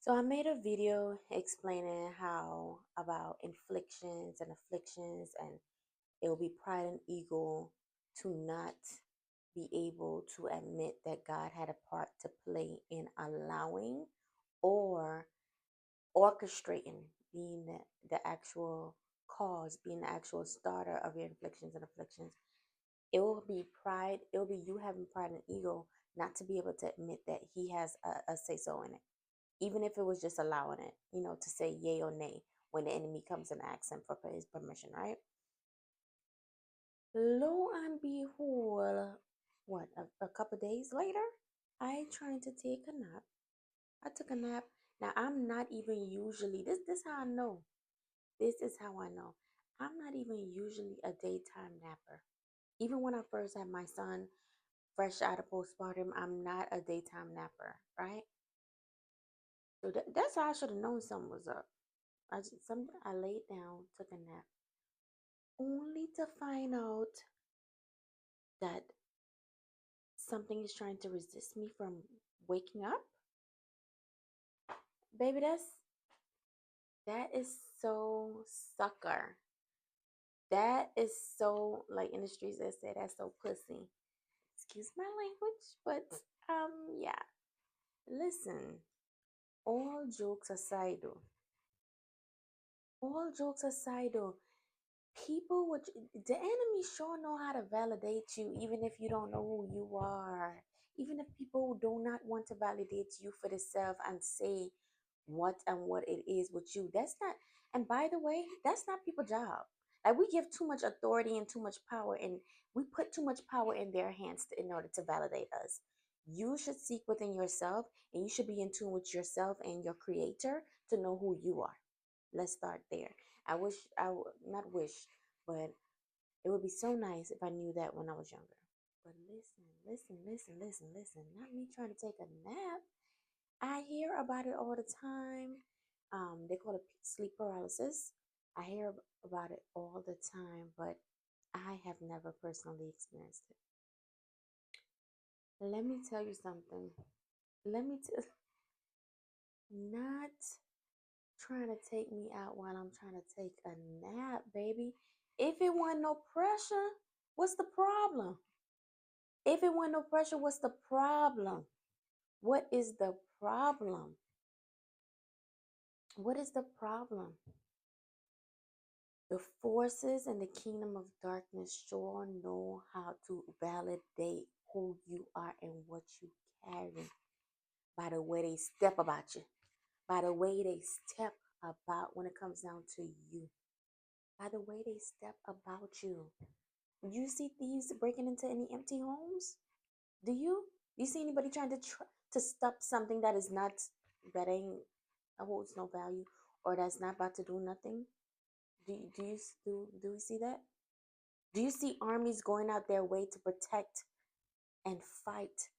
So I made a video explaining how about inflictions and afflictions, and it will be pride and ego to not be able to admit that God had a part to play in allowing or orchestrating, being the actual cause, being the actual starter of your inflictions and afflictions. It will be pride, it will be you having pride and ego not to be able to admit that He has a say so in it, even if it was just allowing it, to say yay or nay when the enemy comes and asks him for his permission, right? Lo and behold, what, a couple days later, I trying to take a nap. I took a nap. Now I'm not even usually this how I know. This is how I know. I'm not even usually a daytime napper. Even when I first had my son fresh out of postpartum, I'm not a daytime napper, right? So that's how I should have known something was up. I laid down, took a nap, only to find out that something is trying to resist me from waking up. Baby, that is so sucker. That is so, like in the streets they say, that's so pussy. Excuse my language, but yeah. Listen, all jokes aside though, all jokes aside though, people would the enemy sure know how to validate you even if you don't know who you are, even if people do not want to validate you for the self and say what it is with you. That's not, and by the way, that's not people's job. Like, we give too much authority and too much power, and we put too much power in their hands in order to validate us. You should seek within yourself, and you should be in tune with yourself and your creator to know who you are. Let's start there. I wish not wish, but it would be so nice if I knew that when I was younger. But listen. Not me trying to take a nap. I hear about it all the time. They call it sleep paralysis. I hear about it all the time, but I have never personally experienced it. Let me tell you something. Let me tell not trying to take me out while I'm trying to take a nap, baby. If it wasn't no pressure, what's the problem? If it wasn't no pressure, what's the problem? What is the problem? What is the problem? The forces in the kingdom of darkness sure know how to validate who you are and what you carry by the way they step about you, by the way they step about when it comes down to you, by the way they step about you. You see thieves breaking into any empty homes? Do you? You see anybody trying to stop something that is not, that ain't, holds no value, or that's not about to do nothing? Do you see that? Do you see armies going out their way to protect and fight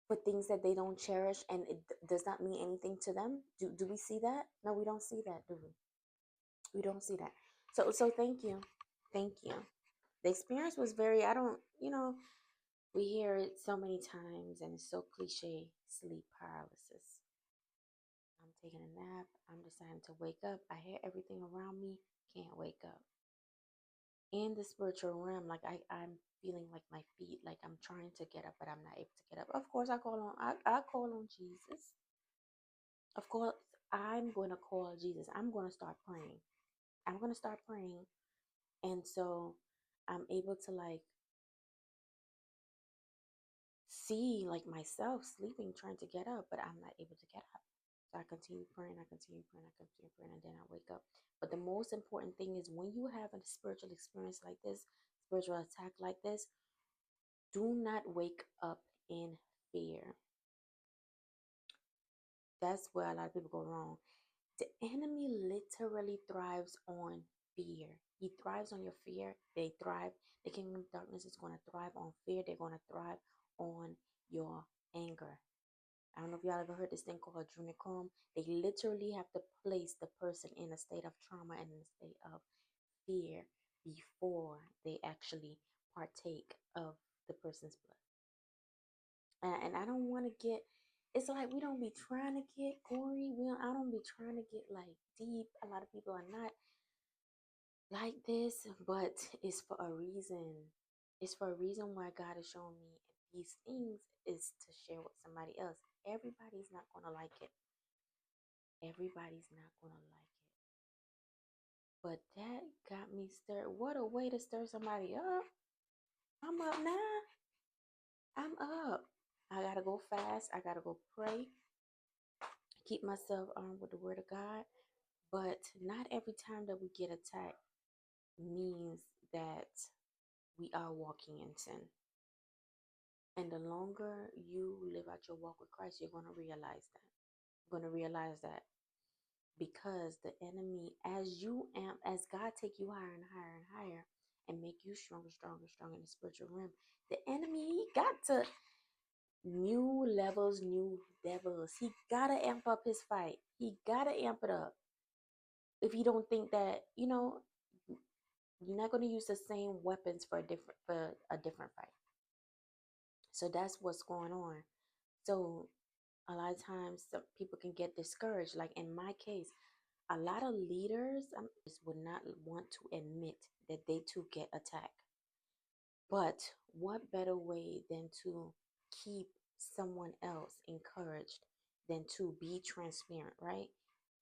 for things that they don't cherish and it does not mean anything to them? Do we see that? No, we don't see that, do we? We don't see that. So thank you. Thank you. The experience was very, I don't, we hear it so many times and it's so cliche, sleep paralysis. I'm taking a nap. I'm deciding to wake up. I hear everything around me. Can't wake up. In the spiritual realm, like I'm feeling like my feet, like I'm trying to get up, but I'm not able to get up. Of course, I call on Jesus. Of course, I'm going to call Jesus. I'm going to start praying. I'm going to start praying. And so I'm able to like see like myself sleeping, trying to get up, but I'm not able to get up. So I continue praying, and then I wake up. But the most important thing is when you have a spiritual experience like this, spiritual attack like this, do not wake up in fear. That's where a lot of people go wrong. The enemy literally thrives on fear. He thrives on your fear. They thrive. The kingdom of darkness is going to thrive on fear. They're going to thrive on your anger. I don't know if y'all ever heard this thing called adrenochrome. They literally have to place the person in a state of trauma and in a state of fear before they actually partake of the person's blood. And I don't want to get, it's like we don't be trying to get gory. I don't be trying to get like deep. A lot of people are not like this, but it's for a reason. It's for a reason why God is showing me these things is to share with somebody else. Everybody's not gonna like it. Everybody's not gonna like it. But that got me stirred. What a way to stir somebody up. I'm up now. I'm up. I gotta go fast. I gotta go pray. Keep myself armed with the word of God. But not every time that we get attacked means that we are walking in sin. And the longer you live out your walk with Christ, you're going to realize that. You're going to realize that because the enemy, as God take you higher and higher and higher and make you stronger, stronger, stronger in the spiritual realm, the enemy, he got to new levels, new devils. He got to amp up his fight. He got to amp it up. If you don't think that, you're not going to use the same weapons for a different fight. So that's what's going on. So a lot of times some people can get discouraged. Like in my case, a lot of leaders would not want to admit that they too get attacked. But what better way than to keep someone else encouraged than to be transparent, right?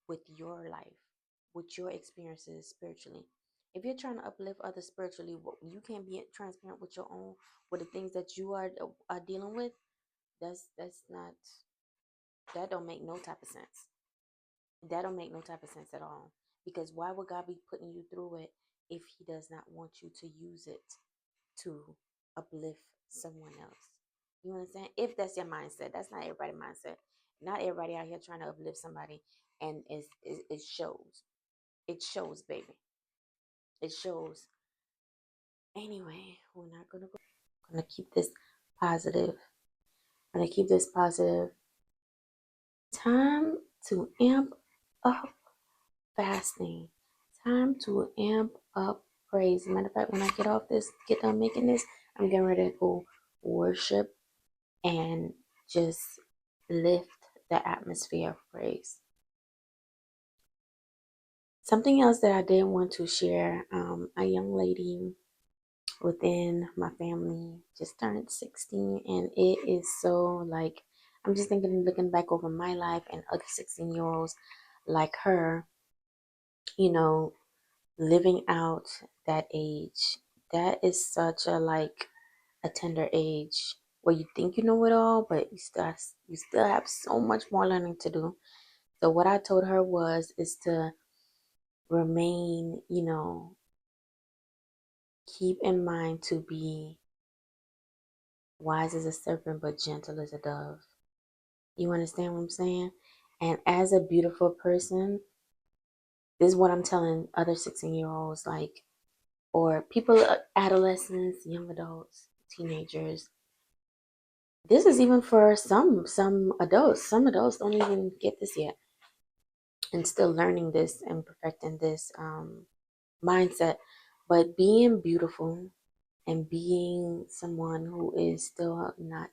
With your life, with your experiences spiritually. If you're trying to uplift others spiritually, you can't be transparent with your own, with the things that you are dealing with. That's not, that don't make no type of sense. That don't make no type of sense at all. Because why would God be putting you through it if He does not want you to use it to uplift someone else? You understand? If that's your mindset, that's not everybody's mindset. Not everybody out here trying to uplift somebody, and it shows. It shows, baby. It shows. Anyway, we're not gonna go. I'm gonna keep this positive. I'm gonna keep this positive. Time to amp up fasting. Time to amp up praise. Matter of fact, when I get done making this, I'm getting ready to go worship and just lift the atmosphere of praise. Something else that I did want to share, a young lady within my family just turned 16, and it is so like, I'm just looking back over my life and other 16-year-olds like her, you know, living out that age. That is such a like a tender age where you think you know it all, but you still have so much more learning to do. So what I told her is to remain, keep in mind to be wise as a serpent but gentle as a dove. You understand what I'm saying? And as a beautiful person, this is what I'm telling other 16-year-olds, like, or people, adolescents, young adults, teenagers. This is even for some adults. Some adults don't even get this yet, and still learning this and perfecting this mindset. But being beautiful and being someone who is still not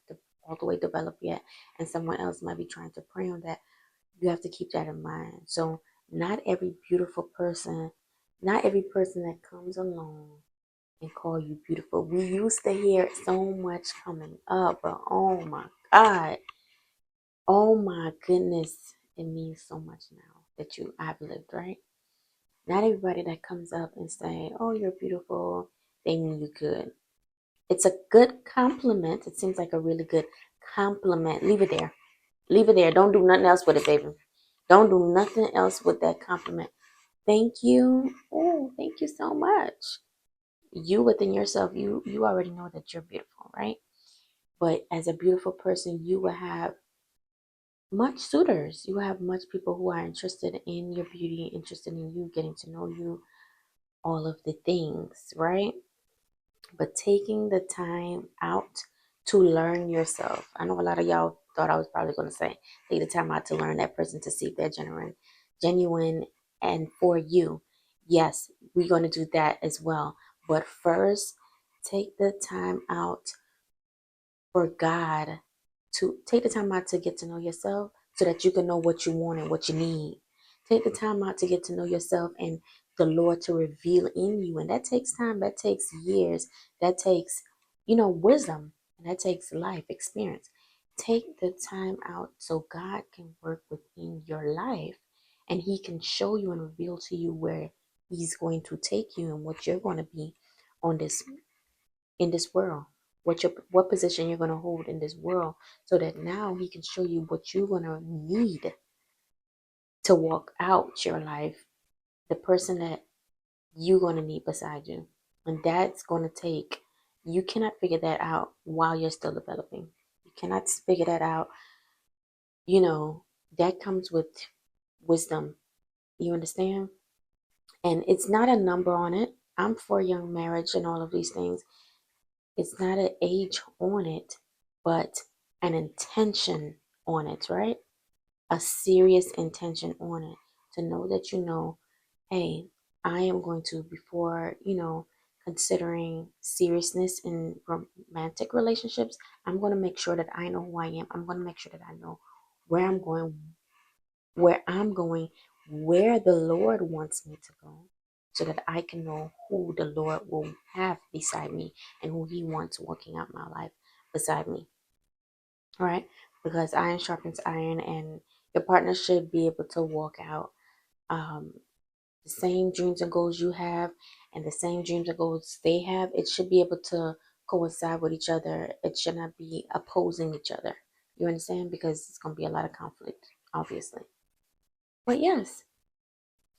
all the way developed yet, and someone else might be trying to prey on that, you have to keep that in mind. So not every beautiful person, not every person that comes along and call you beautiful. We used to hear it so much coming up, but oh my God, oh my goodness, it means so much now that I've lived, right? Not everybody that comes up and say, "Oh, you're beautiful," they mean you good. It's a good compliment. It seems like a really good compliment. Leave it there. Leave it there. Don't do nothing else with it, baby. Don't do nothing else with that compliment. Thank you. Oh, thank you so much. You within yourself, you already know that you're beautiful, right? But as a beautiful person, you will have much suitors. You will have much people who are interested in your beauty, interested in you, getting to know you, all of the things, right? But taking the time out to learn yourself. I know a lot of y'all thought I was probably going to say, take the time out to learn that person to see if they're genuine and for you. Yes, we're going to do that as well. But first, take the time out for God to take the time out to get to know yourself so that you can know what you want and what you need. Take the time out to get to know yourself and the Lord to reveal in you. And that takes time, that takes years, that takes, wisdom, and that takes life experience. Take the time out so God can work within your life and He can show you and reveal to you where He's going to take you and what you're going to be on this in this world, what position you're going to hold in this world, so that now He can show you what you're going to need to walk out your life, the person that you're going to need beside you. And that's going to take, you cannot figure that out while you're still developing. You cannot figure that out. That comes with wisdom. You understand? And it's not a number on it. I'm for young marriage and all of these things. It's not an age on it, but an intention on it, right? A serious intention on it, to know that hey, I am going to, before, considering seriousness in romantic relationships, I'm going to make sure that I know who I am. I'm going to make sure that I know where I'm going, where I'm going, where the Lord wants me to go, so that I can know who the Lord will have beside me and who He wants working out my life beside me. All right? Because iron sharpens iron, and your partner should be able to walk out um, the same dreams and goals you have and the same dreams and goals they have. It should be able to coincide with each other. It should not be opposing each other. You understand? Because it's going to be a lot of conflict, obviously. But yes,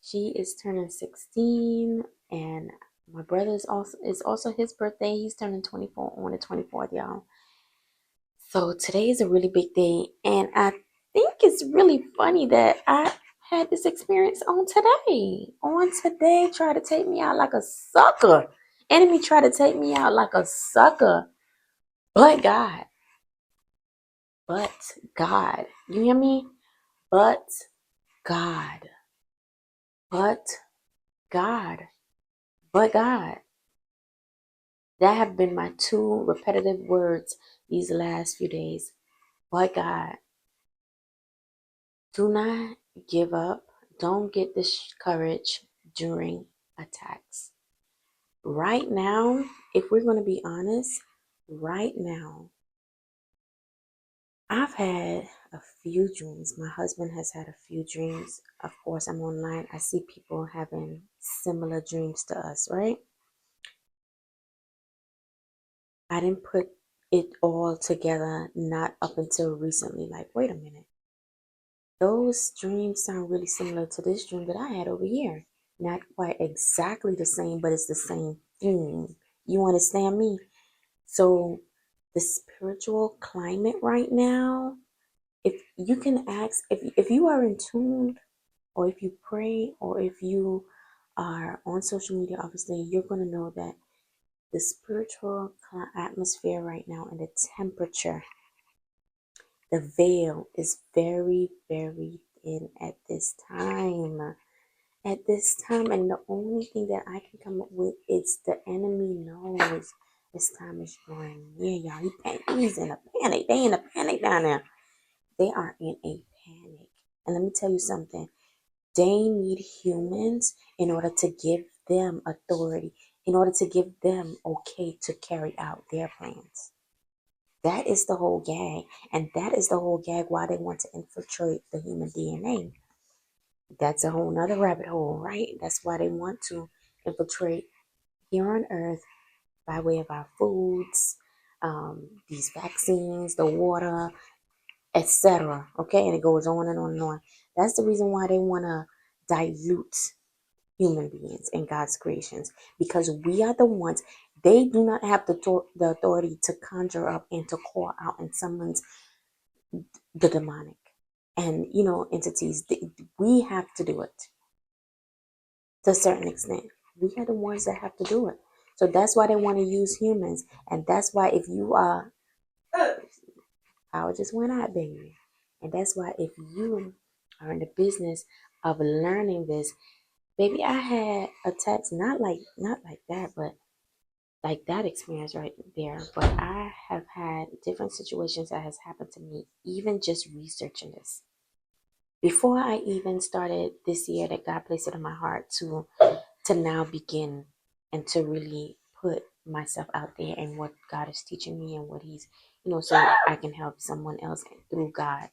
she is turning 16, and my brother is also his birthday. He's turning 24 on the 24th, y'all. So today is a really big day, and I think it's really funny that I had this experience on today. On today, try to take me out like a sucker. Enemy try to take me out like a sucker. But God, but God, you hear me? But God, but God, but God. That have been my two repetitive words these last few days. But God, do not give up. Don't get discouraged during attacks. Right now, if we're going to be honest, right now, I've had a few dreams. My husband has had a few dreams. Of course, I'm online. I see people having similar dreams to us, right? I didn't put it all together, not up until recently. Like, wait a minute. Those dreams sound really similar to this dream that I had over here. Not quite exactly the same, but it's the same theme. You understand me? So, the spiritual climate right now, if you can ask, if you are in tune, or if you pray, or if you are on social media, obviously, you're going to know that the spiritual atmosphere right now and the temperature, the veil is very, very thin at this time. At this time, and the only thing that I can come up with is the enemy knows this time is drawing near, y'all. He's in a panic. They in a panic down there. They are in a panic. And let me tell you something. They need humans in order to give them authority, in order to give them okay to carry out their plans. That is the whole gag. And that is the whole gag why they want to infiltrate the human DNA. That's a whole nother rabbit hole, right? That's why they want to infiltrate here on earth by way of our foods, these vaccines, the water, etc. Okay, and it goes on and on and on. That's the reason why they want to dilute human beings and God's creations, because we are the ones. They do not have the authority to conjure up and to call out and summon the demonic and entities. We have to do it to a certain extent. We are the ones that have to do it. So that's why they want to use humans, and that's why if you are, I just went out, baby, and that's why if you are in the business of learning this, baby, I had attacks not like that, but like that experience right there. But I have had different situations that has happened to me, even just researching this. Before I even started this year that God placed it in my heart to now begin and to really put myself out there and what God is teaching me and what He's, so I can help someone else through God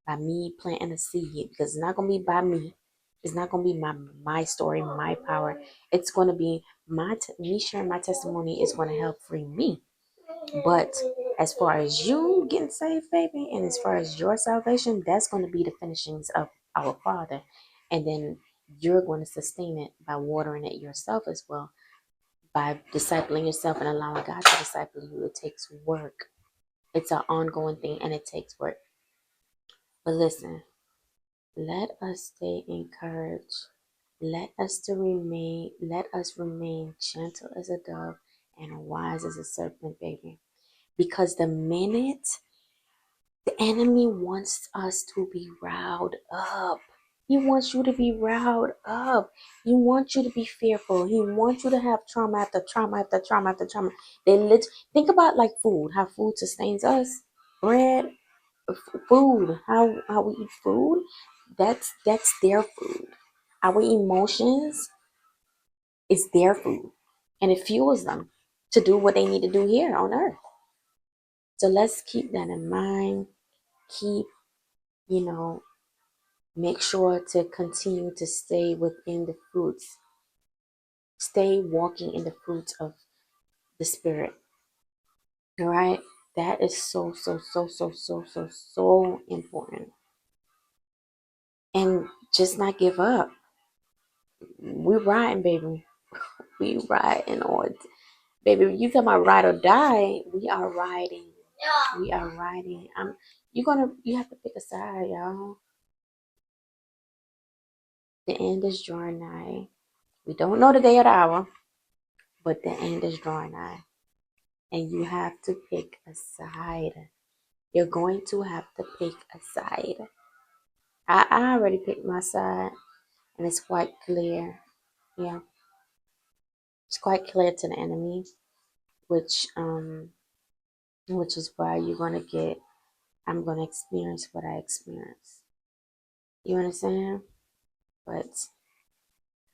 by me planting a seed, because it's not gonna be by me. It's not gonna be my story, my power. It's gonna be me sharing my testimony is gonna help free me. But as far as you getting saved, baby, and as far as your salvation, that's gonna be the finishings of our Father, and then you're going to sustain it by watering it yourself as well, by discipling yourself and allowing God to disciple you. It takes work. It's an ongoing thing and it takes work. But listen, let us stay encouraged. Let us remain gentle as a dove and wise as a serpent, baby. Because the minute the enemy wants us to be riled up, he wants you to be riled up. He wants you to be fearful. He wants you to have trauma after trauma after trauma after trauma. Think about like food, how food sustains us. Bread, food, how we eat food. That's their food. Our emotions is their food, and it fuels them to do what they need to do here on earth. So let's keep that in mind. Keep, you know, make sure to continue to stay within the fruits. Stay walking in the fruits of the Spirit. All right? That is so important. And just not give up. We're riding, baby. We riding on. Baby, you talking about ride or die. We are riding. We are riding. You have to pick a side, y'all. The end is drawing nigh. We don't know the day or the hour, but the end is drawing nigh. And you have to pick a side. You're going to have to pick a side. I already picked my side, and it's quite clear. Yeah, it's quite clear to the enemy, which which is why I'm gonna experience what I experience. You understand? But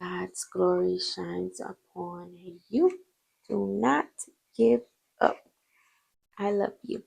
God's glory shines upon you. Do not give up. I love you.